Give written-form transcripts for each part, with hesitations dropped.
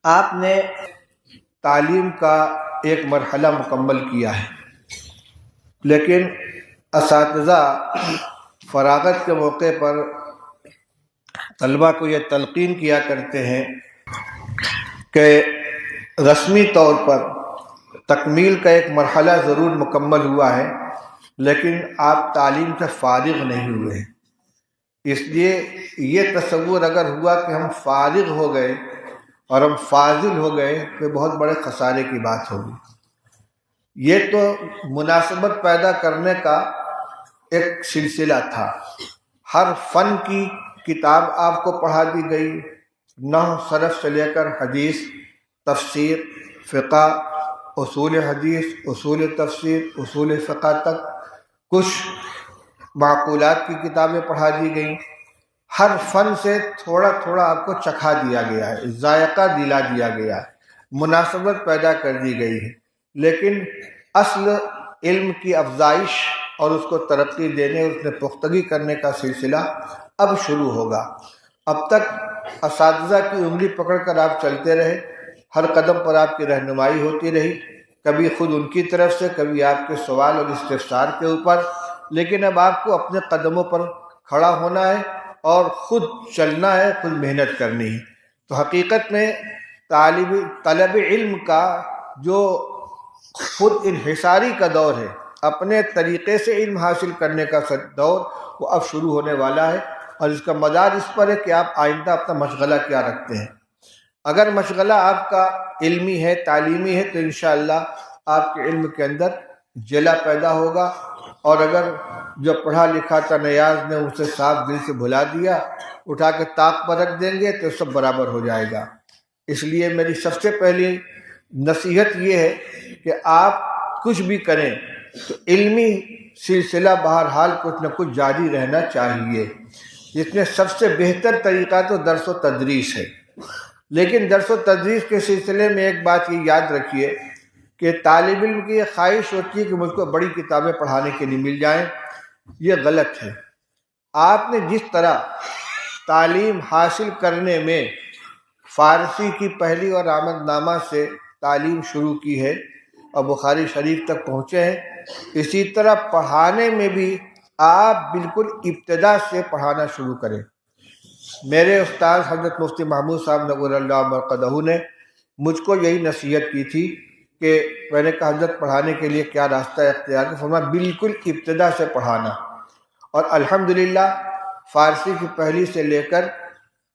آپ نے تعلیم کا ایک مرحلہ مکمل کیا ہے، لیکن اساتذہ فراغت کے موقع پر طلبہ کو یہ تلقین کیا کرتے ہیں کہ رسمی طور پر تکمیل کا ایک مرحلہ ضرور مکمل ہوا ہے، لیکن آپ تعلیم سے فارغ نہیں ہوئے ہیں۔ اس لیے یہ تصور اگر ہوا کہ ہم فارغ ہو گئے اور ہم فاضل ہو گئے تو بہت بڑے خسارے کی بات ہوگی۔ یہ تو مناسبت پیدا کرنے کا ایک سلسلہ تھا، ہر فن کی کتاب آپ کو پڑھا دی گئی، نحو صرف سے لے کر حدیث، تفسیر، فقہ، اصول حدیث، اصول تفسیر، اصول فقہ تک، کچھ معقولات کی کتابیں پڑھا دی گئیں۔ ہر فن سے تھوڑا تھوڑا آپ کو چکھا دیا گیا ہے، ذائقہ دلا دیا گیا ہے، مناسبت پیدا کر دی گئی ہے، لیکن اصل علم کی افزائش اور اس کو ترقی دینے اور اس میں پختگی کرنے کا سلسلہ اب شروع ہوگا۔ اب تک اساتذہ کی انگلی پکڑ کر آپ چلتے رہے، ہر قدم پر آپ کی رہنمائی ہوتی رہی، کبھی خود ان کی طرف سے، کبھی آپ کے سوال اور استفسار کے اوپر، لیکن اب آپ کو اپنے قدموں پر کھڑا ہونا ہے اور خود چلنا ہے، خود محنت کرنی ہے۔ تو حقیقت میں طلب علم کا جو خود انحصاری کا دور ہے، اپنے طریقے سے علم حاصل کرنے کا دور، وہ اب شروع ہونے والا ہے، اور اس کا مدار اس پر ہے کہ آپ آئندہ اپنا مشغلہ کیا رکھتے ہیں۔ اگر مشغلہ آپ کا علمی ہے، تعلیمی ہے، تو انشاءاللہ آپ کے علم کے اندر جلا پیدا ہوگا، اور اگر جو پڑھا لکھا تھا نیاز نے اسے صاف دل سے بھلا دیا، اٹھا کے طاق پر رکھ دیں گے تو سب برابر ہو جائے گا۔ اس لیے میری سب سے پہلی نصیحت یہ ہے کہ آپ کچھ بھی کریں تو علمی سلسلہ بہرحال کچھ نہ کچھ جاری رہنا چاہیے، جس میں سب سے بہتر طریقہ تو درس و تدریس ہے۔ لیکن درس و تدریس کے سلسلے میں ایک بات یہ یاد رکھیے کہ طالب علم کی یہ خواہش ہوتی ہے کہ مجھ کو بڑی کتابیں پڑھانے کے لیے مل جائیں، یہ غلط ہے۔ آپ نے جس طرح تعلیم حاصل کرنے میں فارسی کی پہلی اور آمد نامہ سے تعلیم شروع کی ہے اور بخاری شریف تک پہنچے ہیں، اسی طرح پڑھانے میں بھی آپ بالکل ابتدا سے پڑھانا شروع کریں۔ میرے استاد حضرت مفتی محمود صاحب نور اللہ مرقدہ نے مجھ کو یہی نصیحت کی تھی کہ میں نے کہا حضرت پڑھانے کے لیے کیا راستہ اختیار کیا؟ فرمایا بالکل ابتدا سے پڑھانا، اور الحمدللہ فارسی کی پہلی سے لے کر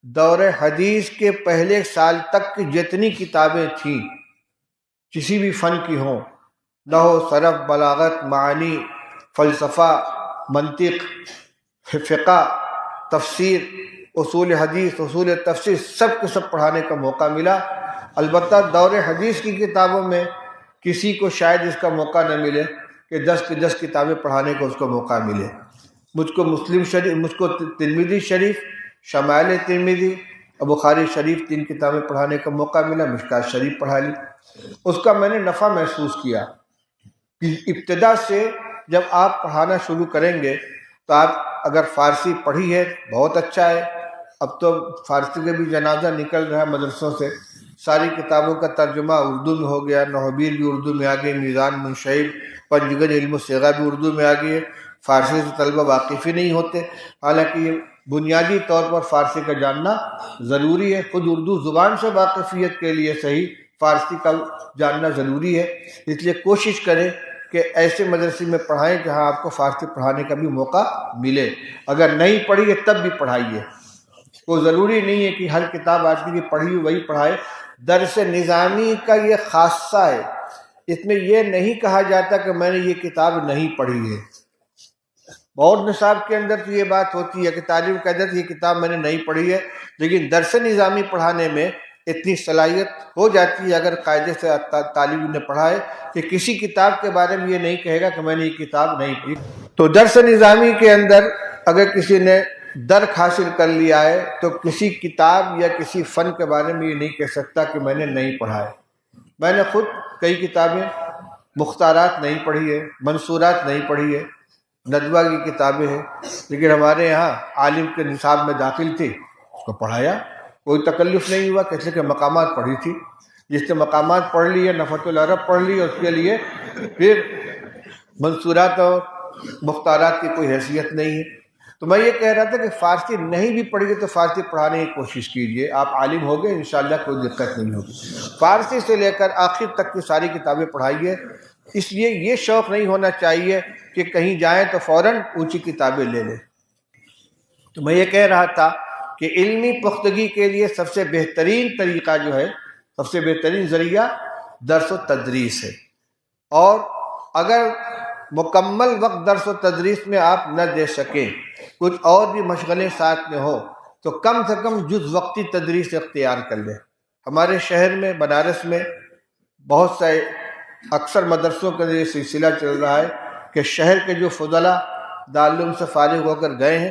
دور حدیث کے پہلے سال تک کی جتنی کتابیں تھیں، کسی بھی فن کی ہوں، نحو، صرف، بلاغت، معانی، فلسفہ، منطق، فقہ، تفسیر، اصول حدیث، اصول تفسیر، سب کے سب پڑھانے کا موقع ملا۔ البتہ دور حدیث کی کتابوں میں کسی کو شاید اس کا موقع نہ ملے کہ 10 کی 10 کتابیں پڑھانے کا اس کو موقع ملے۔ مجھ کو مسلم شریف، مجھ کو ترمذی شریف، شمائل ترمذی اور بخاری شریف 3 کتابیں پڑھانے کا موقع ملا، مشکوٰۃ شریف پڑھا لی۔ اس کا میں نے نفع محسوس کیا کہ ابتدا سے جب آپ پڑھانا شروع کریں گے تو آپ اگر فارسی پڑھی ہے بہت اچھا ہے، اب تو فارسی کے بھی جنازہ نکل رہا ہے مدرسوں سے، ساری کتابوں کا ترجمہ اردو میں ہو گیا، نحویر بھی اردو میں آ گئی، میزان منشعب، پنجگن علم الصیغہ بھی اردو میں آ گئی ہے۔ فارسی سے طلبہ واقف ہی نہیں ہوتے، حالانکہ یہ بنیادی طور پر فارسی کا جاننا ضروری ہے، خود اردو زبان سے واقفیت کے لیے صحیح فارسی کا جاننا ضروری ہے۔ اس لیے کوشش کریں کہ ایسے مدرسے میں پڑھائیں جہاں آپ کو فارسی پڑھانے کا بھی موقع ملے، اگر نہیں پڑھی ہے تب بھی پڑھائیے۔ کوئی ضروری نہیں ہے کہ ہر کتاب آدمی کی پڑھی وہی پڑھائے۔ درس نظامی کا یہ خاصہ ہے، اس میں یہ نہیں کہا جاتا کہ میں نے یہ کتاب نہیں پڑھی ہے۔ بہت نصاب کے اندر تو یہ بات ہوتی ہے کہ طالب کہتا ہے یہ کتاب میں نے نہیں پڑھی ہے، لیکن درس نظامی پڑھانے میں اتنی صلاحیت ہو جاتی ہے اگر قاعدے سے طالب نے پڑھا ہے کہ کسی کتاب کے بارے میں یہ نہیں کہے گا کہ میں نے یہ کتاب نہیں پڑھی۔ تو درس نظامی کے اندر اگر کسی نے درک حاصل کر لیا ہے تو کسی کتاب یا کسی فن کے بارے میں یہ نہیں کہہ سکتا کہ میں نے نہیں پڑھا ہے۔ میں نے خود کئی کتابیں مختارات نہیں پڑھی ہے، منصورات نہیں پڑھی ہے، ندوہ کی کتابیں ہیں، لیکن ہمارے یہاں عالم کے نصاب میں داخل تھی، اس کو پڑھایا، کوئی تکلف نہیں ہوا، کسی کہ مقامات پڑھی تھی، جس نے مقامات پڑھ لی ہے، نفحۃ العرب پڑھ لی ہے، اس کے لیے پھر منصورات اور مختارات کی کوئی حیثیت نہیں ہے۔ تو میں یہ کہہ رہا تھا کہ فارسی نہیں بھی پڑھی گئی تو فارسی پڑھانے کی کوشش کیجئے، آپ عالم ہو گئے انشاءاللہ کوئی دقت نہیں ہوگی۔ فارسی سے لے کر آخر تک کی ساری کتابیں پڑھائیے، اس لیے یہ شوق نہیں ہونا چاہیے کہ کہیں جائیں تو فوراً اونچی کتابیں لے لیں۔ تو میں یہ کہہ رہا تھا کہ علمی پختگی کے لیے سب سے بہترین طریقہ جو ہے، سب سے بہترین ذریعہ درس و تدریس ہے، اور اگر مکمل وقت درس و تدریس میں آپ نہ دے سکیں، کچھ اور بھی مشغلے ساتھ میں ہو، تو کم سے کم جز وقتی تدریس اختیار کر لیں۔ ہمارے شہر میں بنارس میں بہت سے اکثر مدرسوں کا یہ سلسلہ چل رہا ہے کہ شہر کے جو فضلاء دارالعلوم سے فارغ ہو کر گئے ہیں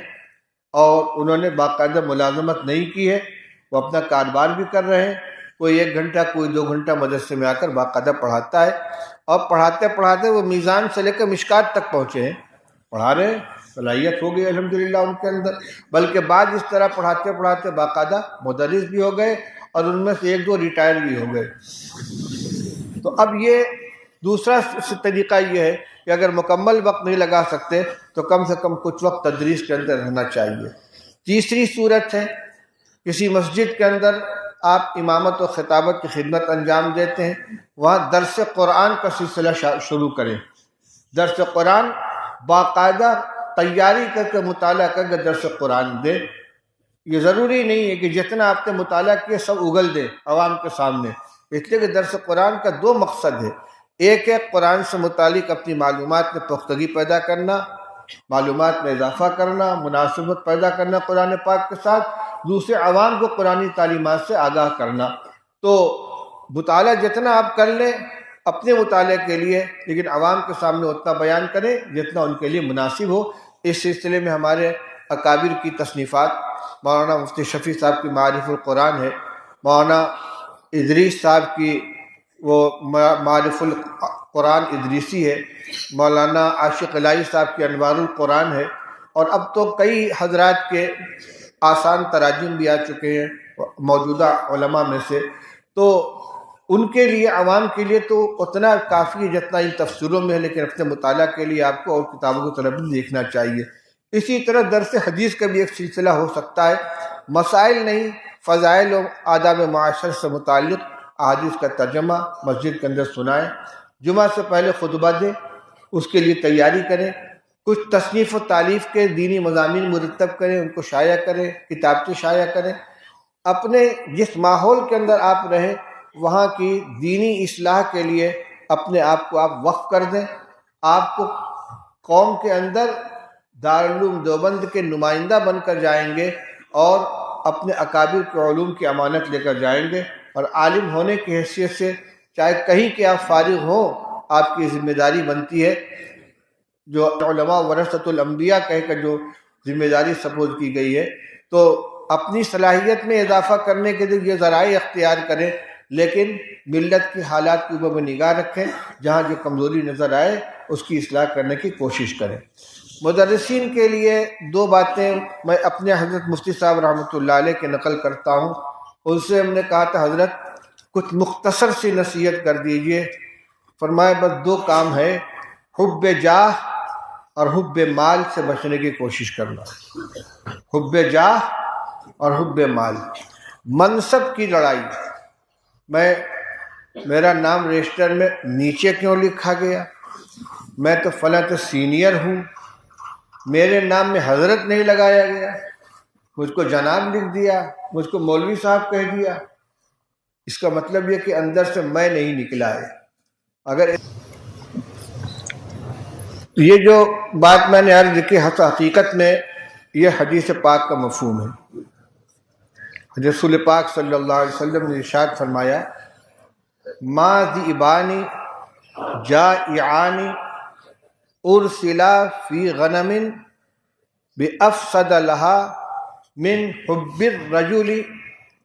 اور انہوں نے باقاعدہ ملازمت نہیں کی ہے، وہ اپنا کاروبار بھی کر رہے ہیں، کوئی 1 گھنٹہ کوئی 2 گھنٹہ مدرسے میں آ کر باقاعدہ پڑھاتا ہے، اور پڑھاتے پڑھاتے وہ میزان سے لے کر مشکات تک پہنچے ہیں، پڑھا رہے ہیں، صلاحیت ہو گئی الحمدللہ ان کے اندر، بلکہ بعض اس طرح پڑھاتے پڑھاتے باقاعدہ مدرس بھی ہو گئے، اور ان میں سے 1-2 ریٹائر بھی ہو گئے۔ تو اب یہ دوسرا طریقہ یہ ہے کہ اگر مکمل وقت نہیں لگا سکتے تو کم سے کم کچھ وقت تدریس کے اندر رہنا چاہیے۔ تیسری صورت ہے، کسی مسجد کے اندر آپ امامت و خطابت کی خدمت انجام دیتے ہیں، وہاں درس قرآن کا سلسلہ شروع کریں۔ درس قرآن باقاعدہ تیاری کر کے مطالعہ کر کے درس قرآن دیں۔ یہ ضروری نہیں ہے کہ جتنا آپ نے مطالعہ کیا سب اگل دیں عوام کے سامنے، اس لیے کہ درس قرآن کا 2 مقصد ہے، ایک ہے قرآن سے متعلق اپنی معلومات میں پختگی پیدا کرنا، معلومات میں اضافہ کرنا، مناسبت پیدا کرنا قرآن پاک کے ساتھ، دوسرے عوام کو قرآنی تعلیمات سے آگاہ کرنا۔ تو مطالعہ جتنا آپ کر لیں اپنے مطالعے کے لیے، لیکن عوام کے سامنے اتنا بیان کریں جتنا ان کے لیے مناسب ہو۔ اس سلسلے میں ہمارے اکابر کی تصنیفات، مولانا مفتی شفیع صاحب کی معارف القرآن ہے، مولانا ادریس صاحب کی وہ معارف القرآن ادریسی ہے، مولانا عاشق الہی صاحب کی انوار القرآن ہے، اور اب تو کئی حضرات کے آسان تراجم بھی آ چکے ہیں موجودہ علماء میں سے، تو ان کے لیے عوام کے لیے تو اتنا کافی ہے جتنا ان تفسیروں میں ہے، لیکن اپنے مطالعہ کے لیے آپ کو اور کتابوں کی طرف بھی دیکھنا چاہیے۔ اسی طرح درس حدیث کا بھی ایک سلسلہ ہو سکتا ہے، مسائل نہیں، فضائل و آداب معاشر سے متعلق احادیث کا ترجمہ مسجد کے اندر سنائیں، جمعہ سے پہلے خطبہ دیں، اس کے لیے تیاری کریں، کچھ تصنیف و تالیف کے دینی مضامین مرتب کریں، ان کو شائع کریں، کتابچے شائع کریں۔ اپنے جس ماحول کے اندر آپ رہیں وہاں کی دینی اصلاح کے لیے اپنے آپ کو آپ وقف کر دیں، آپ کو قوم کے اندر دارالعلوم دیوبند کے نمائندہ بن کر جائیں گے اور اپنے اکابر کے علوم کی امانت لے کر جائیں گے، اور عالم ہونے کی حیثیت سے چاہے کہیں کہ آپ فارغ ہوں، آپ کی ذمہ داری بنتی ہے، جو علماء ورثۃ الانبیاء کہہ کر جو ذمہ داری سپرد کی گئی ہے، تو اپنی صلاحیت میں اضافہ کرنے کے لیے یہ ذرائع اختیار کریں، لیکن ملت کی حالات کے اوپر نگاہ رکھیں، جہاں جو کمزوری نظر آئے اس کی اصلاح کرنے کی کوشش کریں۔ مدرسین کے لیے 2 باتیں میں اپنے حضرت مفتی صاحب رحمۃ اللہ علیہ کے نقل کرتا ہوں، ان سے ہم نے کہا تھا حضرت کچھ مختصر سی نصیحت کر دیجئے، فرمائے بس 2 کام ہے، حب جاہ اور حب مال سے بچنے کی کوشش کرنا۔ حب جاہ اور حب مال، منصب کی لڑائی، میرا نام رجسٹر میں نیچے کیوں لکھا گیا، میں تو فلاں تو سینئر ہوں، میرے نام میں حضرت نہیں لگایا گیا، مجھ کو جناب لکھ دیا، مجھ کو مولوی صاحب کہہ دیا، اس کا مطلب یہ کہ اندر سے میں نہیں نکلا ہے۔ اگر یہ جو بات میں نے عرض کی حقیقت میں یہ حدیث پاک کا مفہوم ہے۔ رسول پاک صلی اللہ علیہ وسلم نے ارشاد فرمایا، ما ذئبانی جائعانی ارسلا فی غنم بافسد لها من حب الرجل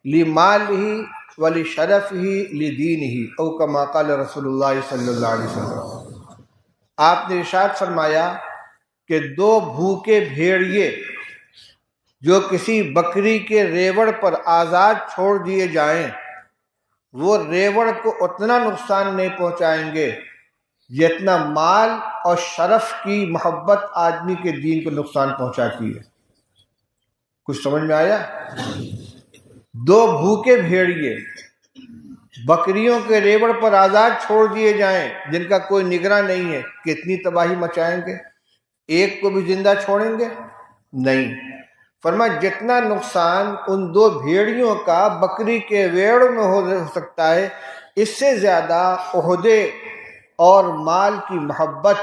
لمالہ ولشرفہ لدینہ، او کما قال رسول اللہ صلی اللہ علیہ وسلم۔ آپ نے ارشاد فرمایا کہ 2 بھوکے بھیڑیے جو کسی بکری کے ریوڑ پر آزاد چھوڑ دیے جائیں وہ ریوڑ کو اتنا نقصان نہیں پہنچائیں گے جتنا مال اور شرف کی محبت آدمی کے دین کو نقصان پہنچاتی ہے۔ کچھ سمجھ میں آیا؟ دو بھوکے بھیڑیے بکریوں کے ریوڑ پر آزاد چھوڑ دیے جائیں جن کا کوئی نگراں نہیں ہے، کتنی تباہی مچائیں گے؟ ایک کو بھی زندہ چھوڑیں گے؟ نہیں۔ فرمایا جتنا نقصان ان دو بھیڑیوں کا بکری کے ریوڑ میں ہو سکتا ہے، اس سے زیادہ عہدے اور مال کی محبت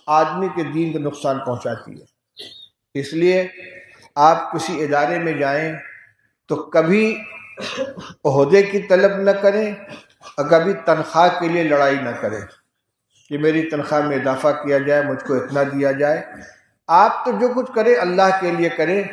آدمی کے دین کو نقصان پہنچاتی ہے۔ اس لیے آپ کسی ادارے میں جائیں تو کبھی عہدے کی طلب نہ کریں اور کبھی تنخواہ کے لیے لڑائی نہ کریں کہ میری تنخواہ میں اضافہ کیا جائے، مجھ کو اتنا دیا جائے۔ آپ تو جو کچھ کریں اللہ کے لیے کریں،